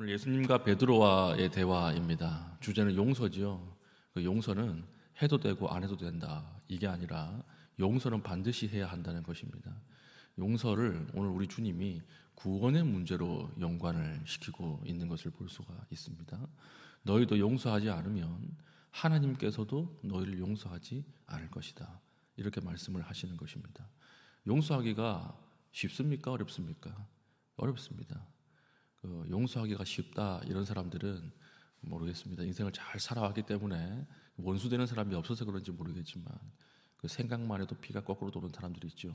오늘 예수님과 베드로와의 대화입니다. 주제는 용서지요. 그 용서는 해도 되고 안 해도 된다. 이게 아니라 용서는 반드시 해야 한다는 것입니다. 용서를 오늘 우리 주님이 구원의 문제로 연관을 시키고 있는 것을 볼 수가 있습니다. 너희도 용서하지 않으면 하나님께서도 너희를 용서하지 않을 것이다. 이렇게 말씀을 하시는 것입니다. 용서하기가 쉽습니까? 어렵습니까? 어렵습니다. 용서하기가 쉽다 이런 사람들은 모르겠습니다. 인생을 잘 살아왔기 때문에 원수되는 사람이 없어서 그런지 모르겠지만 그 생각만 해도 피가 거꾸로 도는 사람들이 있죠.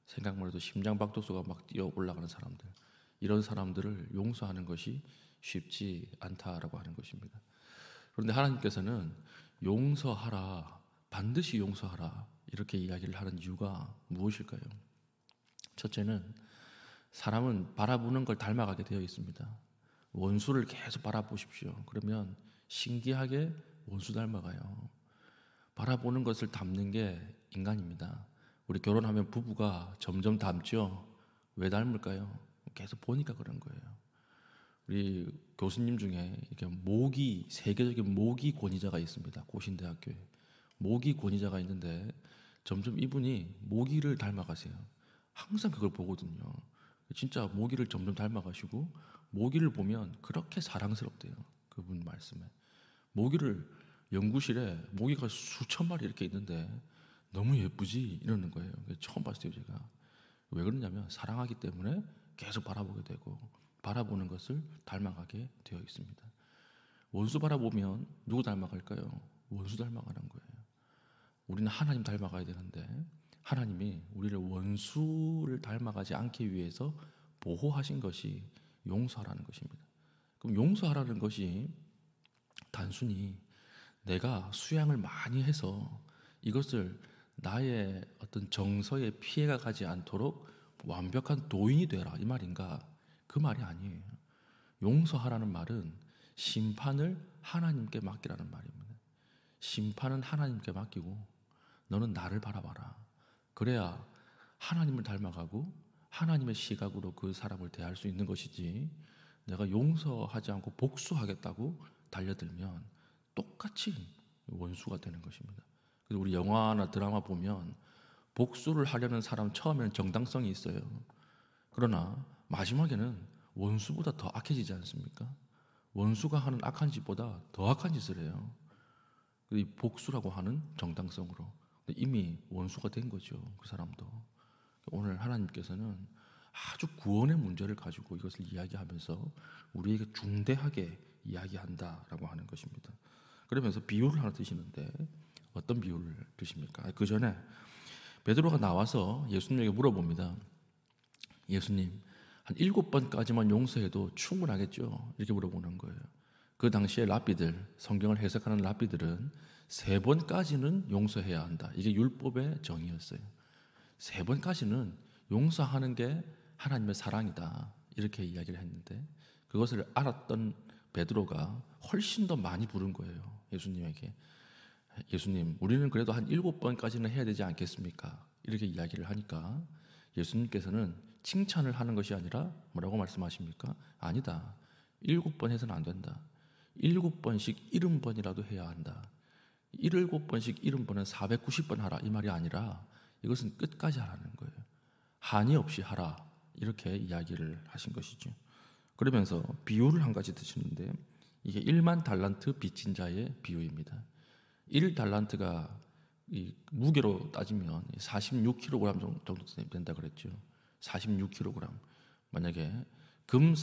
생각만 해도 심장박동수가 막 뛰어 올라가는 사람들, 이런 사람들을 용서하는 것이 쉽지 않다라고 하는 것입니다. 그런데 하나님께서는 용서하라, 반드시 용서하라 이렇게 이야기를 하는 이유가 무엇일까요? 첫째는 사람은 바라보는 걸 닮아가게 되어 있습니다. 원수를 계속 바라보십시오. 그러면 신기하게 원수 닮아가요. 바라보는 것을 닮는 게 인간입니다. 우리 결혼하면 부부가 점점 닮죠. 왜 닮을까요? 계속 보니까 그런 거예요. 우리 교수님 중에 이렇게 세계적인 모기 권위자가 있습니다. 고신대학교에 모기 권위자가 있는데 점점 이분이 모기를 닮아가세요. 항상 그걸 보거든요. 진짜 모기를 점점 닮아가시고 모기를 보면 그렇게 사랑스럽대요. 그분 말씀에 모기를 연구실에 모기가 수천 마리 이렇게 있는데 너무 예쁘지 이러는 거예요. 처음 봤어요 제가. 왜 그러냐면 사랑하기 때문에 계속 바라보게 되고 바라보는 것을 닮아가게 되어 있습니다. 원수 바라보면 누구 닮아갈까요? 원수 닮아가는 거예요. 우리는 하나님 닮아가야 되는데 하나님이 우리를 원수를 닮아가지 않기 위해서 보호하신 것이 용서하라는 것입니다. 그럼 용서하라는 것이 단순히 내가 수양을 많이 해서 이것을 나의 어떤 정서에 피해가 가지 않도록 완벽한 도인이 되라 이 말인가? 그 말이 아니에요. 용서하라는 말은 심판을 하나님께 맡기라는 말입니다. 심판은 하나님께 맡기고 너는 나를 바라봐라. 그래야 하나님을 닮아가고 하나님의 시각으로 그 사람을 대할 수 있는 것이지, 내가 용서하지 않고 복수하겠다고 달려들면 똑같이 원수가 되는 것입니다. 그래서 우리 영화나 드라마 보면 복수를 하려는 사람 처음에는 정당성이 있어요. 그러나 마지막에는 원수보다 더 악해지지 않습니까? 원수가 하는 악한 짓보다 더 악한 짓을 해요. 이 복수라고 하는 정당성으로 이미 원수가 된 거죠. 그 사람도. 오늘 하나님께서는 아주 구원의 문제를 가지고 이것을 이야기하면서 우리에게 중대하게 이야기한다라고 하는 것입니다. 그러면서 비유를 하나 드시는데 어떤 비유를 드십니까? 그 전에 베드로가 나와서 예수님에게 물어봅니다. 예수님, 한 7번까지만 용서해도 충분하겠죠? 이렇게 물어보는 거예요. 그 당시에 랍비들, 성경을 해석하는 랍비들은 3번까지는 용서해야 한다. 이게 율법의 정의였어요. 3번까지는 용서하는 게 하나님의 사랑이다. 이렇게 이야기를 했는데 그것을 알았던 베드로가 훨씬 더 많이 부른 거예요. 예수님에게. 예수님, 우리는 그래도 한 7번까지는 해야 되지 않겠습니까? 이렇게 이야기를 하니까 예수님께서는 칭찬을 하는 것이 아니라 뭐라고 말씀하십니까? 아니다. 7번 해서는 안 된다. 7번씩 70번이라도 해야 한다. 7번씩 70번은 490번 하라 이 말이 아니라 이것은 끝까지 하라는 거예요. 한이 없이 하라 이렇게 이야기를 하신 것이죠. 그러면서 비유를 한 가지 드시는데 이게 1만 달란트 빚진 자의 비유입니다. 1달란트가 이 무게로 따지면 46kg 정도 된다 그랬죠. 46kg. 만약에 금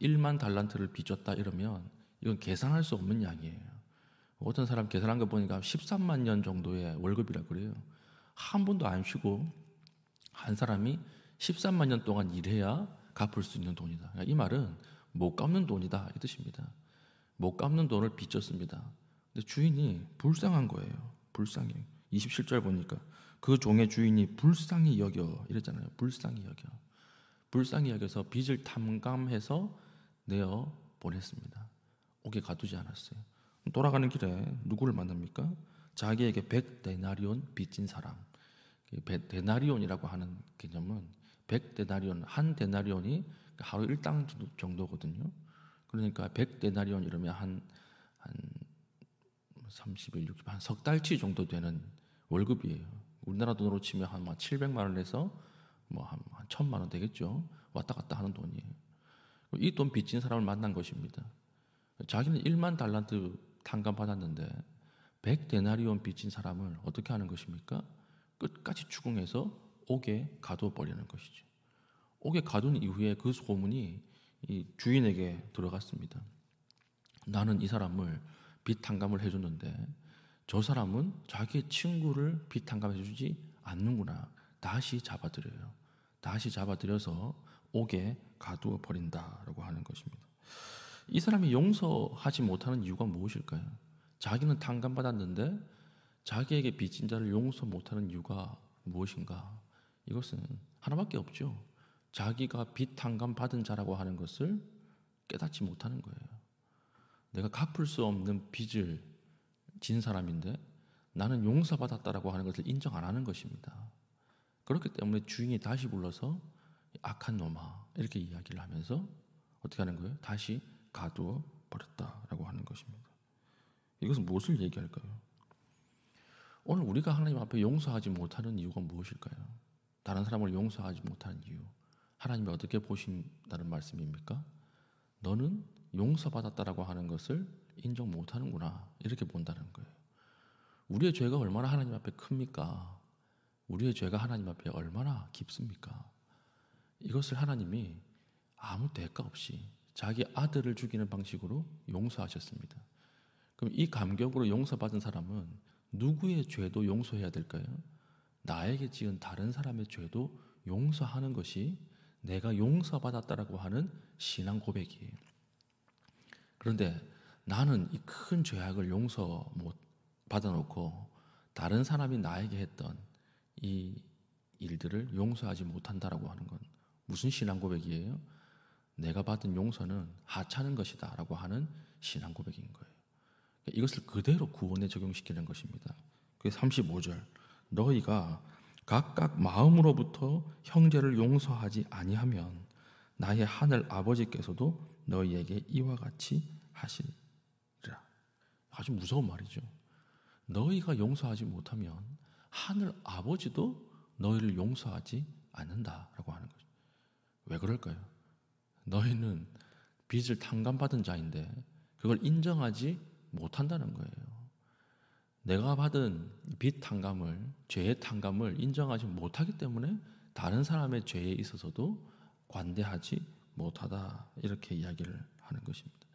1만 달란트를 빚졌다 이러면 이건 계산할 수 없는 양이에요. 어떤 사람 계산한 거 보니까 13만 년 정도의 월급이라 그래요. 한 번도 안 쉬고 한 사람이 13만 년 동안 일해야 갚을 수 있는 돈이다. 이 말은 못 갚는 돈이다 이 뜻입니다. 못 갚는 돈을 빚졌습니다. 근데 주인이 불쌍한 거예요. 불쌍해. 27절 보니까 그 종의 주인이 불쌍히 여겨 이랬잖아요. 불쌍히 여겨. 불쌍히 여겨서 빚을 탕감해서 내어 보냈습니다. 옥에 가두지 않았어요. 돌아가는 길에 누구를 만납니까? 자기에게 100데나리온 빚진 사람. 데나리온이라고 하는 개념은 100데나리온, 한 데나리온이 하루 일당 정도거든요. 그러니까 100데나리온 이러면 한 30일, 60일, 한 석 달치 정도 되는 월급이에요. 우리나라 돈으로 치면 한 700만 원에서 한 1000만 원 되겠죠. 왔다 갔다 하는 돈이에요. 이 돈 빚진 사람을 만난 것입니다. 자기는 1만 달란트 탕감 받았는데 100데나리온 빚진 사람을 어떻게 하는 것입니까? 끝까지 추궁해서 옥에 가두어 버리는 것이죠. 옥에 가둔 이후에 그 소문이 이 주인에게 들어갔습니다. 나는 이 사람을 빚 탕감을 해줬는데 저 사람은 자기의 친구를 빚 탕감해주지 않는구나. 다시 잡아들여요. 다시 잡아들여서 옥에 가두어 버린다라고 하는 것입니다. 이 사람이 용서하지 못하는 이유가 무엇일까요? 자기는 탕감받았는데 자기에게 빚진 자를 용서 못하는 이유가 무엇인가? 이것은 하나밖에 없죠. 자기가 빚 탕감받은 자라고 하는 것을 깨닫지 못하는 거예요. 내가 갚을 수 없는 빚을 진 사람인데 나는 용서받았다라고 하는 것을 인정 안 하는 것입니다. 그렇기 때문에 주인이 다시 불러서 악한 놈아 이렇게 이야기를 하면서 어떻게 하는 거예요? 다시 가두어 버렸다라고 하는 것입니다. 이것은 무엇을 얘기할까요? 오늘 우리가 하나님 앞에 용서하지 못하는 이유가 무엇일까요? 다른 사람을 용서하지 못하는 이유, 하나님이 어떻게 보신다는 말씀입니까? 너는 용서받았다라고 하는 것을 인정 못하는구나 이렇게 본다는 거예요. 우리의 죄가 얼마나 하나님 앞에 큽니까? 우리의 죄가 하나님 앞에 얼마나 깊습니까? 이것을 하나님이 아무 대가 없이 자기 아들을 죽이는 방식으로 용서하셨습니다. 그럼 이 감격으로 용서받은 사람은 누구의 죄도 용서해야 될까요? 나에게 지은 다른 사람의 죄도 용서하는 것이 내가 용서받았다라고 하는 신앙 고백이에요. 그런데 나는 이 큰 죄악을 용서 못 받아놓고 다른 사람이 나에게 했던 이 일들을 용서하지 못한다라고 하는 건 무슨 신앙 고백이에요? 내가 받은 용서는 하찮은 것이다 라고 하는 신앙 고백인 거예요. 이것을 그대로 구원에 적용시키는 것입니다. 그게 35절 너희가 각각 마음으로부터 형제를 용서하지 아니하면 나의 하늘 아버지께서도 너희에게 이와 같이 하시리라. 아주 무서운 말이죠. 너희가 용서하지 못하면 하늘 아버지도 너희를 용서하지 않는다라고 하는 거죠. 왜 그럴까요? 너희는 빚을 탕감받은 자인데 그걸 인정하지 못한다는 거예요. 내가 받은 빚 탕감을, 죄의 탕감을 인정하지 못하기 때문에 다른 사람의 죄에 있어서도 관대하지 못하다 이렇게 이야기를 하는 것입니다.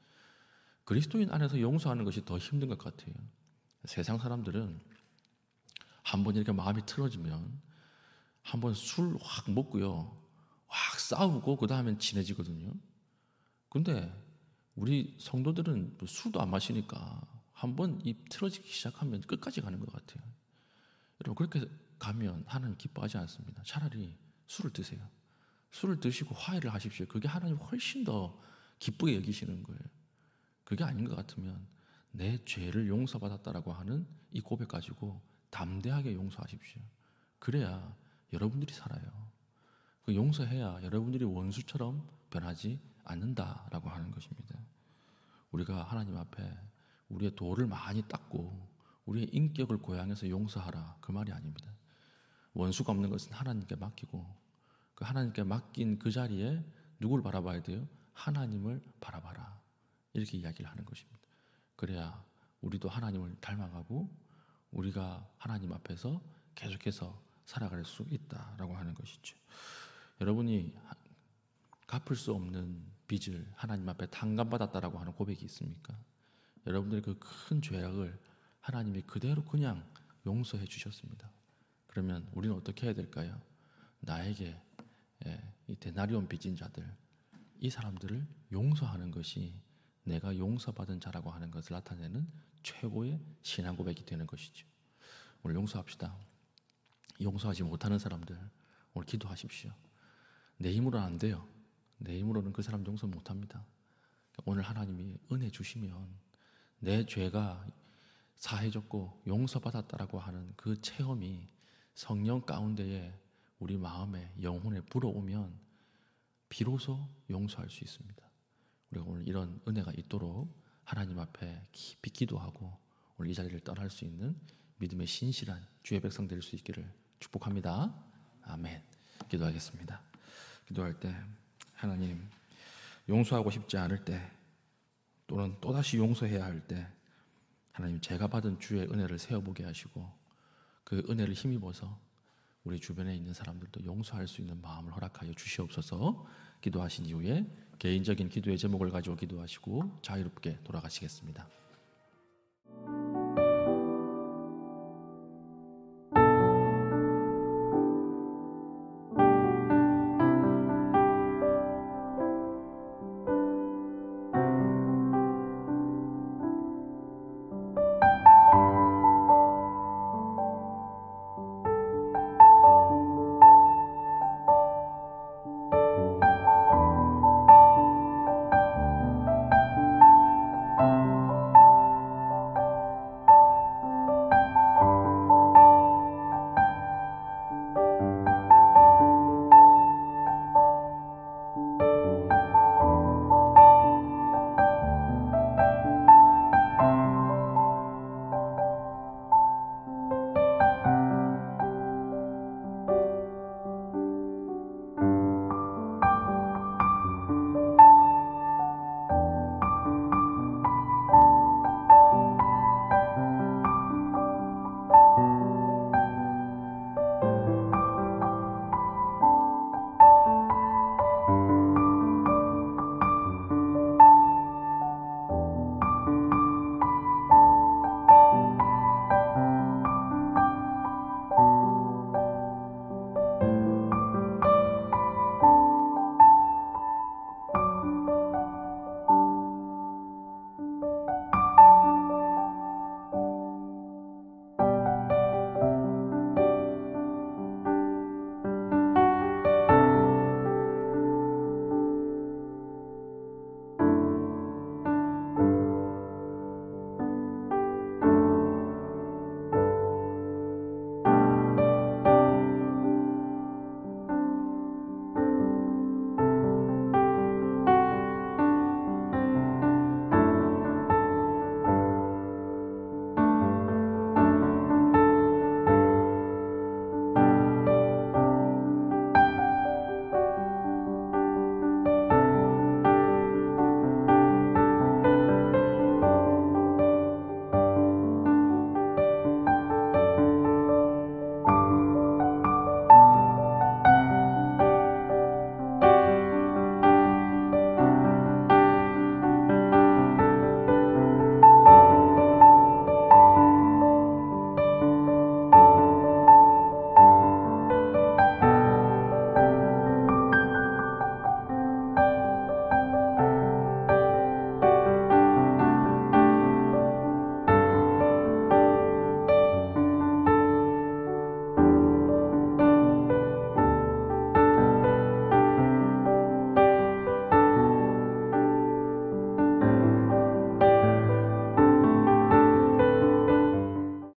그리스도인 안에서 용서하는 것이 더 힘든 것 같아요. 세상 사람들은 한번 이렇게 마음이 틀어지면 한번 술 확 먹고요, 확 싸우고 그 다음엔 친해지거든요. 근데 우리 성도들은 술도 안 마시니까 한번 입 틀어지기 시작하면 끝까지 가는 것 같아요. 여러분 그렇게 가면 하나님 기뻐하지 않습니다. 차라리 술을 드세요. 술을 드시고 화해를 하십시오. 그게 하나님 훨씬 더 기쁘게 여기시는 거예요. 그게 아닌 것 같으면 내 죄를 용서받았다라고 하는 이 고백 가지고 담대하게 용서하십시오. 그래야 여러분들이 살아요. 그 용서해야 여러분들이 원수처럼 변하지 않는다라고 하는 것입니다. 우리가 하나님 앞에 우리의 돌을 많이 닦고 우리의 인격을 고양해서 용서하라 그 말이 아닙니다. 원수가 없는 것은 하나님께 맡기고 그 하나님께 맡긴 그 자리에 누구를 바라봐야 돼요? 하나님을 바라봐라 이렇게 이야기를 하는 것입니다. 그래야 우리도 하나님을 닮아가고 우리가 하나님 앞에서 계속해서 살아갈 수 있다라고 하는 것이죠. 여러분이 갚을 수 없는 빚을 하나님 앞에 탕감받았다라고 하는 고백이 있습니까? 여러분들의 그 큰 죄악을 하나님이 그대로 그냥 용서해 주셨습니다. 그러면 우리는 어떻게 해야 될까요? 나에게 이 데나리온 빚진 자들, 이 사람들을 용서하는 것이 내가 용서받은 자라고 하는 것을 나타내는 최고의 신앙 고백이 되는 것이죠. 오늘 용서합시다. 용서하지 못하는 사람들 오늘 기도하십시오. 내 힘으로는 안 돼요. 내 힘으로는 그 사람 용서 못합니다. 오늘 하나님이 은혜 주시면 내 죄가 사해졌고 용서받았다라고 하는 그 체험이 성령 가운데에 우리 마음에 영혼에 불어오면 비로소 용서할 수 있습니다. 우리가 오늘 이런 은혜가 있도록 하나님 앞에 깊이 기도하고 오늘 이 자리를 떠날 수 있는 믿음의 신실한 주의 백성 될 수 있기를 축복합니다. 아멘. 기도하겠습니다. 기도할 때 하나님, 용서하고 싶지 않을 때 또는 또다시 용서해야 할 때 하나님, 제가 받은 주의 은혜를 세어보게 하시고 그 은혜를 힘입어서 우리 주변에 있는 사람들도 용서할 수 있는 마음을 허락하여 주시옵소서. 기도하신 이후에 개인적인 기도의 제목을 가지고 기도하시고 자유롭게 돌아가시겠습니다.